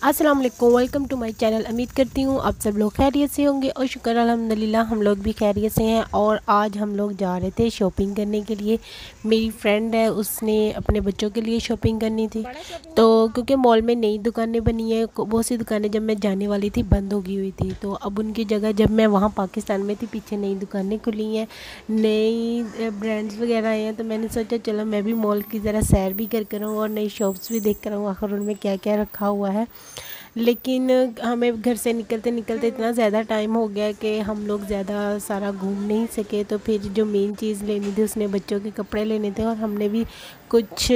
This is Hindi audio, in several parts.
अस्सलाम वालेकुम, वेलकम टू माय चैनल। उम्मीद करती हूँ आप सब लोग खैरियत से होंगे और शुक्र अल्हम्दुलिल्लाह हम लोग भी खैरियत से हैं। और आज हम लोग जा रहे थे शॉपिंग करने के लिए। मेरी फ्रेंड है, उसने अपने बच्चों के लिए शॉपिंग करनी थी। तो क्योंकि मॉल में नई दुकानें बनी हैं, बहुत सी दुकानें जब मैं जाने वाली थी बंद हो गई हुई थी, तो अब उनकी जगह जब मैं वहाँ पाकिस्तान में थी पीछे नई दुकानें खुली हैं, नई ब्रांड्स वगैरह आए हैं। तो मैंने सोचा चलो मैं भी मॉल की ज़रा सैर भी कर कर आऊँ और नई शॉप्स भी देख कर आऊँ, आखिर उनमें क्या क्या रखा हुआ है। लेकिन हमें घर से निकलते निकलते इतना ज़्यादा टाइम हो गया कि हम लोग ज़्यादा सारा घूम नहीं सके। तो फिर जो मेन चीज़ लेनी थी उसने बच्चों के कपड़े लेने थे और हमने भी कुछ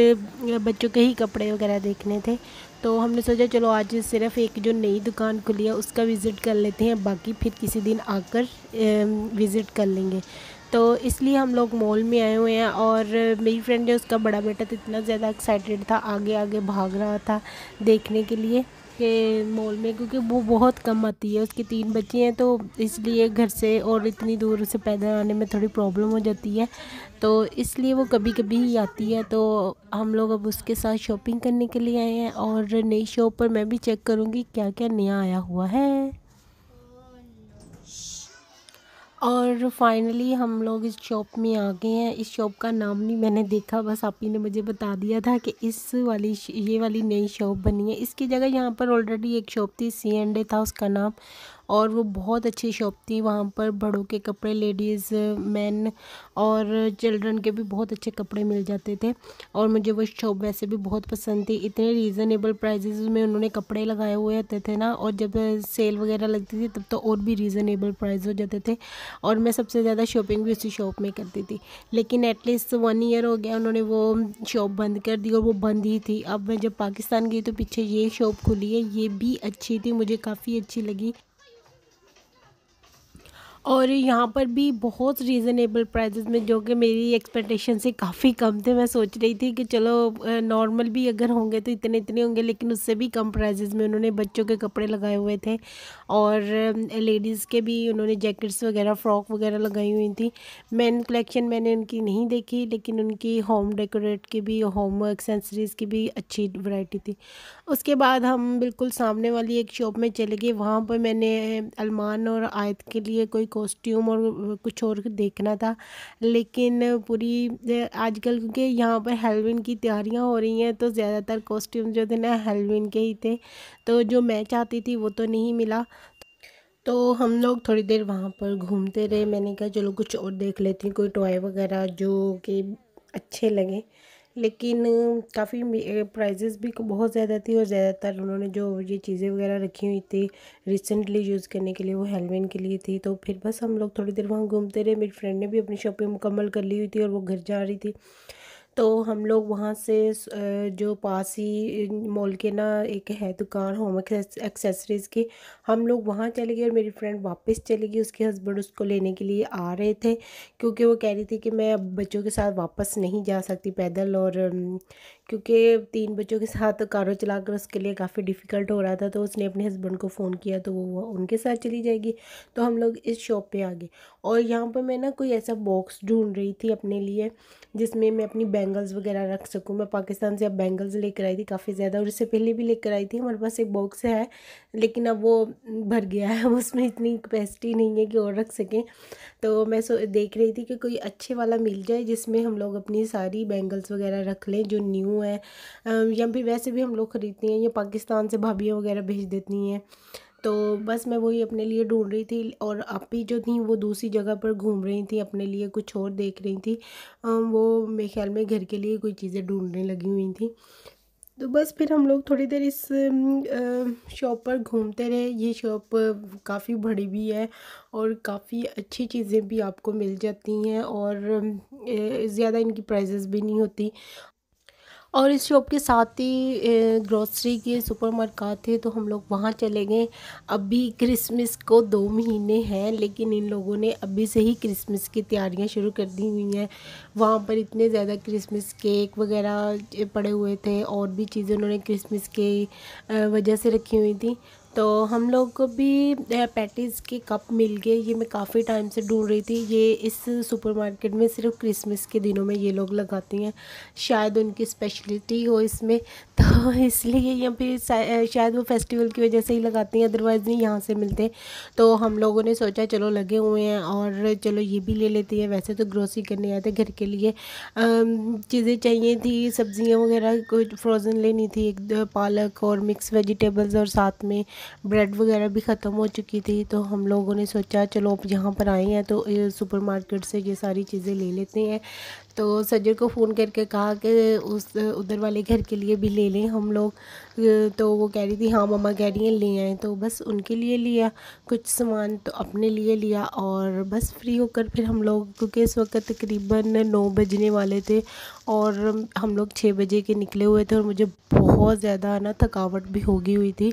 बच्चों के ही कपड़े वगैरह देखने थे। तो हमने सोचा चलो आज सिर्फ एक जो नई दुकान खुली है उसका विज़िट कर लेते हैं, बाकी फिर किसी दिन आकर विज़िट कर लेंगे। तो इसलिए हम लोग मॉल में आए हुए हैं। और मेरी फ्रेंड है, उसका बड़ा बेटा तो इतना ज़्यादा एक्साइटेड था, आगे आगे भाग रहा था देखने के लिए कि मॉल में, क्योंकि वो बहुत कम आती है, उसके 3 बच्चे हैं, तो इसलिए घर से और इतनी दूर से पैदल आने में थोड़ी प्रॉब्लम हो जाती है। तो इसलिए वो कभी कभी ही आती है। तो हम लोग अब उसके साथ शॉपिंग करने के लिए आए हैं और नई शॉप पर मैं भी चेक करूँगी क्या क्या नया आया हुआ है। और फाइनली हम लोग इस शॉप में आ गए हैं। इस शॉप का नाम नहीं मैंने देखा, बस आप ही ने मुझे बता दिया था कि ये वाली नई शॉप बनी है। इसकी जगह यहाँ पर ऑलरेडी एक शॉप थी, C&A था उसका नाम, और वो बहुत अच्छी शॉप थी। वहाँ पर बड़ों के कपड़े, लेडीज़, मेन और चिल्ड्रन के भी बहुत अच्छे कपड़े मिल जाते थे। और मुझे वो शॉप वैसे भी बहुत पसंद थी। इतने रीज़नेबल प्राइजेस में उन्होंने कपड़े लगाए हुए होते थे ना, और जब सेल वगैरह लगती थी तब तो और भी रीज़नेबल प्राइस हो जाते थे। और मैं सबसे ज़्यादा शॉपिंग भी उसी शॉप में करती थी। लेकिन एटलीस्ट 1 ईयर हो गया उन्होंने वो शॉप बंद कर दी, और वो बंद ही थी। अब मैं जब पाकिस्तान गई तो पीछे ये शॉप खुली है, ये भी अच्छी थी, मुझे काफ़ी अच्छी लगी। और यहाँ पर भी बहुत रीज़नेबल प्राइसेस में, जो कि मेरी एक्सपेक्टेशन से काफ़ी कम थे। मैं सोच रही थी कि चलो नॉर्मल भी अगर होंगे तो इतने इतने होंगे, लेकिन उससे भी कम प्राइसेस में उन्होंने बच्चों के कपड़े लगाए हुए थे। और लेडीज़ के भी उन्होंने जैकेट्स वगैरह, फ्रॉक वगैरह लगाई हुई थी। मेन कलेक्शन मैंने उनकी नहीं देखी, लेकिन उनकी होम डेकोरेट की भी, होम एक्सेसरीज़ की भी अच्छी वैरायटी थी। उसके बाद हम बिल्कुल सामने वाली एक शॉप में चले गए। वहाँ पर मैंने अरमान और आयत के लिए कोई कॉस्ट्यूम और कुछ और देखना था। लेकिन पूरी आजकल क्योंकि यहाँ पर हेलोवीन की तैयारियाँ हो रही हैं, तो ज़्यादातर कॉस्ट्यूम जो थे ना हेलोवीन के ही थे, तो जो मैं चाहती थी वो तो नहीं मिला। तो हम लोग थोड़ी देर वहाँ पर घूमते रहे। मैंने कहा चलो कुछ और देख लेती हूँ, कोई टॉय वगैरह जो कि अच्छे लगे। लेकिन काफ़ी प्राइजेस भी बहुत ज़्यादा थी, और ज़्यादातर उन्होंने जो ये चीज़ें वगैरह रखी हुई थी रिसेंटली यूज़ करने के लिए, वो हेलोवीन के लिए थी। तो फिर बस हम लोग थोड़ी देर वहाँ घूमते रहे। मेरी फ्रेंड ने भी अपनी शॉपिंग मुकम्मल कर ली हुई थी और वो घर जा रही थी। तो हम लोग वहाँ से जो पास ही मॉल के ना एक है दुकान होम एक्सेसरीज़ की, हम लोग वहाँ चले गए और मेरी फ्रेंड वापस चली गई। उसके हस्बैंड उसको लेने के लिए आ रहे थे, क्योंकि वो कह रही थी कि मैं अब बच्चों के साथ वापस नहीं जा सकती पैदल। और क्योंकि 3 बच्चों के साथ कारों चलाकर उसके लिए काफ़ी डिफ़िकल्ट हो रहा था, तो उसने अपने हस्बैंड को फ़ोन किया तो वो उनके साथ चली जाएगी। तो हम लोग इस शॉप पे आ गए। और यहाँ पर मैं ना कोई ऐसा बॉक्स ढूंढ रही थी अपने लिए जिसमें मैं अपनी बैंगल्स वगैरह रख सकूँ। मैं पाकिस्तान से अब बैंगल्स लेकर आई थी काफ़ी ज़्यादा, और इससे पहले भी लेकर आई थी। हमारे पास एक बॉक्स है, लेकिन अब वो भर गया है, उसमें इतनी कैपेसिटी नहीं है कि और रख सकें। तो मैं देख रही थी कि कोई अच्छे वाला मिल जाए जिसमें हम लोग अपनी सारी बैंगल्स वगैरह रख लें जो न्यू है। या फिर वैसे भी हम लोग ख़रीदती हैं, या पाकिस्तान से भाभियाँ वगैरह भेज देती हैं। तो बस मैं वही अपने लिए ढूंढ रही थी, और आपी जो थी वो दूसरी जगह पर घूम रही थी, अपने लिए कुछ और देख रही थी। वो मेरे ख्याल में घर के लिए कोई चीज़ें ढूंढने लगी हुई थी। तो बस फिर हम लोग थोड़ी देर इस शॉप पर घूमते रहे। ये शॉप काफ़ी बड़ी भी है, और काफ़ी अच्छी चीज़ें भी आपको मिल जाती हैं, और ज़्यादा इनकी प्राइसेस भी नहीं होती। और इस शॉप के साथ ही ग्रोसरी के सुपरमार्केट थे, तो हम लोग वहाँ चले गए। अभी क्रिसमस को 2 महीने हैं, लेकिन इन लोगों ने अभी से ही क्रिसमस की तैयारियां शुरू कर दी हुई हैं। वहाँ पर इतने ज़्यादा क्रिसमस केक वगैरह पड़े हुए थे, और भी चीज़ें उन्होंने क्रिसमस के वजह से रखी हुई थी। तो हम लोग को भी पैटीज़ के कप मिल गए। ये मैं काफ़ी टाइम से ढूंढ रही थी। ये इस सुपरमार्केट में सिर्फ क्रिसमस के दिनों में ये लोग लगाती हैं, शायद उनकी स्पेशलिटी हो इसमें। तो इसलिए यहाँ पे शायद वो फेस्टिवल की वजह से ही लगाती हैं, अदरवाइज़ नहीं यहाँ से मिलते। तो हम लोगों ने सोचा चलो लगे हुए हैं और चलो ये भी ले लेती हैं। वैसे तो ग्रोसरी करने आए थे, घर के लिए चीज़ें चाहिए थी, सब्जियां वगैरह कुछ फ्रोज़न लेनी थी, पालक और मिक्स वेजिटेबल्स, और साथ में ब्रेड वगैरह भी ख़त्म हो चुकी थी। तो हम लोगों ने सोचा चलो अब यहाँ पर आए हैं तो सुपरमार्केट से ये सारी चीज़ें ले लेते हैं। तो सज्जर को फ़ोन करके कहा कि उस उधर वाले घर के लिए भी ले लें हम लोग। तो वो कह रही थी हाँ मम्मा कह रही हैं ले आएँ, तो बस उनके लिए लिया, कुछ सामान तो अपने लिए लिया, और बस फ्री होकर फिर हम लोग, क्योंकि इस वक्त तकरीबन 9 बजने वाले थे और हम लोग 6 बजे के निकले हुए थे, और मुझे बहुत ज़्यादा ना थकावट भी हो गई हुई थी।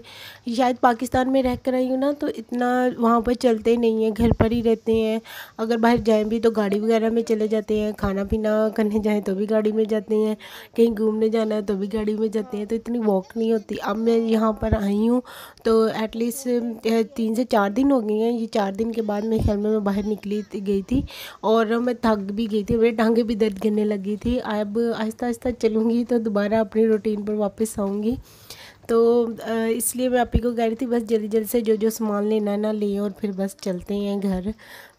शायद पाकिस्तान में रह कर आई हूँ ना, तो इतना वहाँ पर चलते नहीं हैं, घर पर ही रहते हैं। अगर बाहर जाएं भी तो गाड़ी वगैरह में चले जाते हैं, खाना पीना करने जाएं तो भी गाड़ी में जाते हैं, कहीं घूमने जाना है तो भी गाड़ी में जाते हैं, तो इतनी वॉक नहीं होती। अब मैं यहाँ पर आई हूँ तो एटलीस्ट 3 से 4 दिन हो गए हैं। ये 4 दिन के बाद मेरे ख्याल में मैं बाहर निकली गई थी, और मैं थक भी गई थी, मेरी टांगें भी दर्द करने लगी थी। अब आहिस्ता आहिस्ता चलूँगी तो दोबारा अपनी रूटीन पर वापस आऊँगी। तो इसलिए मैं आप ही को कह रही थी बस जल्दी जल्दी से जो जो सामान लेना है ना ले, और फिर बस चलते हैं घर।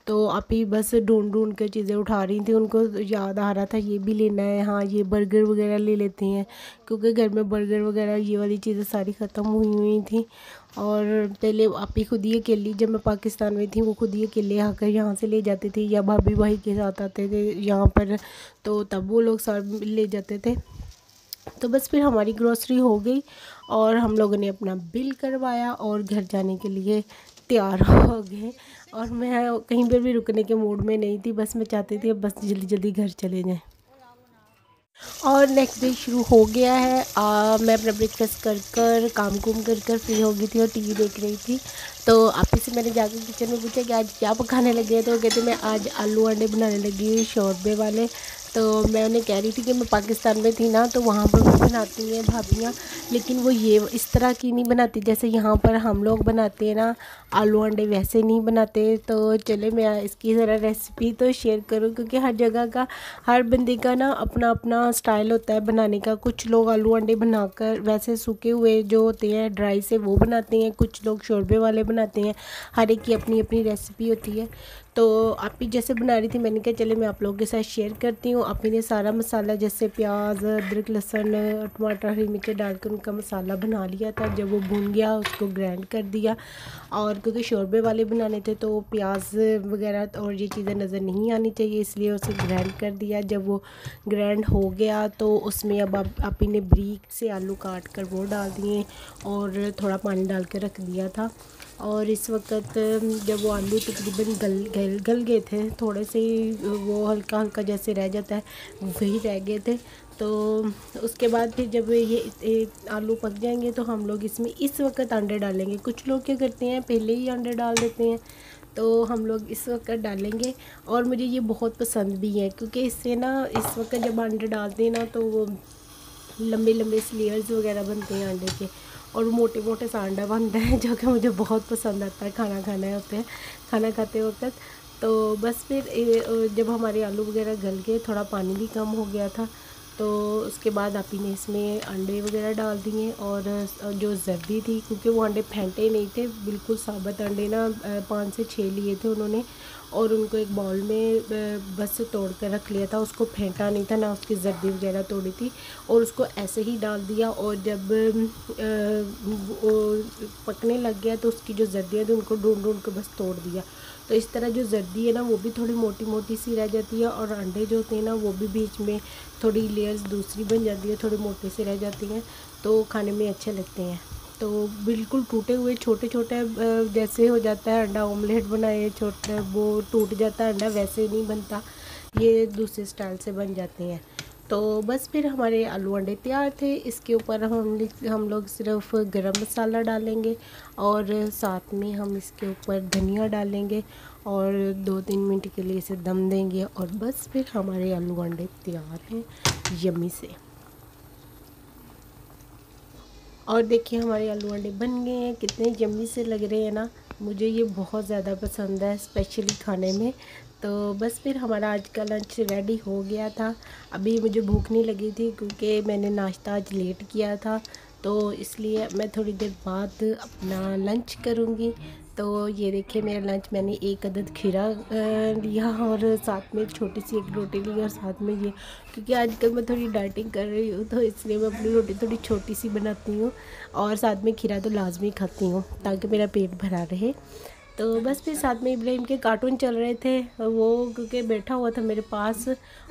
तो आप ही बस ढूंढ ढूंढ कर चीज़ें उठा रही थी, उनको याद आ रहा था ये भी लेना है, हाँ ये बर्गर वगैरह ले लेते हैं, क्योंकि घर में बर्गर वगैरह ये वाली चीज़ें सारी ख़त्म हुई हुई थी। और पहले आप ही खुद ही अकेली, जब मैं पाकिस्तान में थी वो खुद ही अकेले आकर यहाँ से ले जाते थे, या भाभी भाई के साथ आते थे यहाँ पर, तो तब वो लोग सब ले जाते थे। तो बस फिर हमारी ग्रोसरी हो गई और हम लोगों ने अपना बिल करवाया और घर जाने के लिए तैयार हो गए। और मैं कहीं पर भी रुकने के मूड में नहीं थी, बस मैं चाहती थी अब बस जल्दी जल्दी घर चले जाएं। और नेक्स्ट डे शुरू हो गया है। मैं अपना ब्रेकफास्ट कर कर काम कुम कर कर फ्री हो गई थी और टीवी देख रही थी। तो आप से मैंने जाकर किचन में पूछा कि आज क्या पकाने लगे हैं, तो वो कहते मैं आज आलू अंडे बनाने लगी हुई शोरबे वाले। तो मैं उन्हें कह रही थी कि मैं पाकिस्तान में थी ना, तो वहाँ पर भी बनाती हैं भाभियाँ, लेकिन वो ये इस तरह की नहीं बनाती जैसे यहाँ पर हम लोग बनाते हैं ना, आलू अंडे वैसे नहीं बनाते। तो चले मैं इसकी ज़रा रेसिपी तो शेयर करूँ, क्योंकि हर जगह का, हर बंदे का ना अपना अपना स्टाइल होता है बनाने का। कुछ लोग आलू अंडे बनाकर वैसे सूखे हुए जो होते हैं ड्राई से वो बनाते हैं, कुछ लोग शोरबे वाले बनाते हैं, हर एक की अपनी अपनी रेसिपी होती है। तो आप ही जैसे बना रही थी, मैंने कहा चले मैं आप लोगों के साथ शेयर करती हूँ। आप ही ने सारा मसाला जैसे प्याज अदरक लहसुन टमाटर हरी मिर्च डालकर उनका मसाला बना लिया था। जब वो भून गया उसको ग्राइंड कर दिया, और क्योंकि शोरबे वाले बनाने थे तो प्याज वगैरह और ये चीज़ें नज़र नहीं आनी चाहिए, इसलिए उसे ग्राइंड कर दिया। जब वो ग्राइंड हो गया तो उसमें अब आप ही ने बारीक से आलू काट कर वो डाल दिए और थोड़ा पानी डाल कर रख दिया था। और इस वक्त जब वो आलू तकरीबन गल गए थे, थोड़े से ही वो हल्का हल्का जैसे रह जाता है वही रह गए थे। तो उसके बाद फिर जब ये आलू पक जाएंगे तो हम लोग इसमें इस वक्त अंडे डालेंगे। कुछ लोग क्या करते हैं पहले ही अंडे डाल देते हैं, तो हम लोग इस वक्त डालेंगे। और मुझे ये बहुत पसंद भी है, क्योंकि इससे ना इस वक्त जब अंडे डालते हैं ना तो वो लंबे लंबे लेयर्स वगैरह बनते हैं अंडे के, और मोटे मोटे सा अंडा बनता है जो कि मुझे बहुत पसंद आता है खाना खाते वक्त। तो बस फिर जब हमारे आलू वगैरह गल गए, थोड़ा पानी भी कम हो गया था, तो उसके बाद आप ही ने इसमें अंडे वगैरह डाल दिए। और जो जर्दी थी, क्योंकि वो अंडे फेंटे नहीं थे, बिल्कुल साबुत अंडे ना 5 से 6 लिए थे उन्होंने, और उनको एक बाउल में बस तोड़ कर रख लिया था, उसको फेंटा नहीं था, ना उसकी जर्दी वगैरह तोड़ी थी, और उसको ऐसे ही डाल दिया। और जब वो पकने लग गया तो उसकी जो जर्दियाँ थी उनको ढूंढ ढूंढ कर बस तोड़ दिया। तो इस तरह जो जर्दी है ना वो भी थोड़ी मोटी मोटी सी रह जाती है, और अंडे जो होते हैं ना वो भी बीच में थोड़ी लेयर्स दूसरी बन जाती है, थोड़ी मोटी सी रह जाती हैं, तो खाने में अच्छे लगते हैं। तो बिल्कुल टूटे हुए छोटे छोटे जैसे हो जाता है अंडा ऑमलेट बनाए छोटे, वो टूट जाता है अंडा, वैसे नहीं बनता, ये दूसरे स्टाइल से बन जाते हैं। तो बस फिर हमारे आलू अंडे तैयार थे। इसके ऊपर हम लोग सिर्फ गरम मसाला डालेंगे, और साथ में हम इसके ऊपर धनिया डालेंगे, और 2-3 मिनट के लिए इसे दम देंगे, और बस फिर हमारे आलू अंडे तैयार हैं यम्मी से। और देखिए हमारे आलू अंडे बन गए हैं, कितने यम्मी से लग रहे हैं ना। मुझे ये बहुत ज़्यादा पसंद है स्पेशली खाने में। तो बस फिर हमारा आज का लंच रेडी हो गया था। अभी मुझे भूख नहीं लगी थी क्योंकि मैंने नाश्ता आज लेट किया था, तो इसलिए मैं थोड़ी देर बाद अपना लंच करूँगी। तो ये देखिए मेरा लंच, मैंने एक अदद खीरा लिया और साथ में छोटी सी एक रोटी ली और साथ में ये, क्योंकि आजकल मैं थोड़ी डाइटिंग कर रही हूँ तो इसलिए मैं अपनी रोटी थोड़ी छोटी सी बनाती हूँ और साथ में खीरा तो लाजमी खाती हूँ ताकि मेरा पेट भरा रहे। तो बस फिर साथ में इब्राहिम के कार्टून चल रहे थे, वो क्योंकि बैठा हुआ था मेरे पास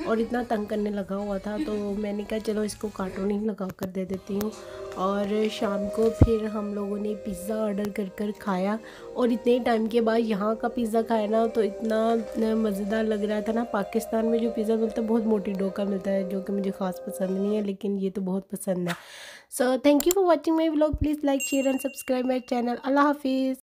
और इतना तंग करने लगा हुआ था, तो मैंने कहा चलो इसको कार्टून ही लगा कर दे देती हूँ। और शाम को फिर हम लोगों ने पिज़्ज़ा ऑर्डर कर कर खाया और इतने टाइम के बाद यहाँ का पिज़्ज़ा खाया ना तो इतना मज़ेदार लग रहा था ना। पाकिस्तान में जो पिज़्ज़ा मिलता है बहुत मोटी डो का मिलता है जो कि मुझे ख़ास पसंद नहीं है, लेकिन ये तो बहुत पसंद है। So thank you for watching my vlog. Please like share and subscribe my channel. अल्लाह हाफिज़।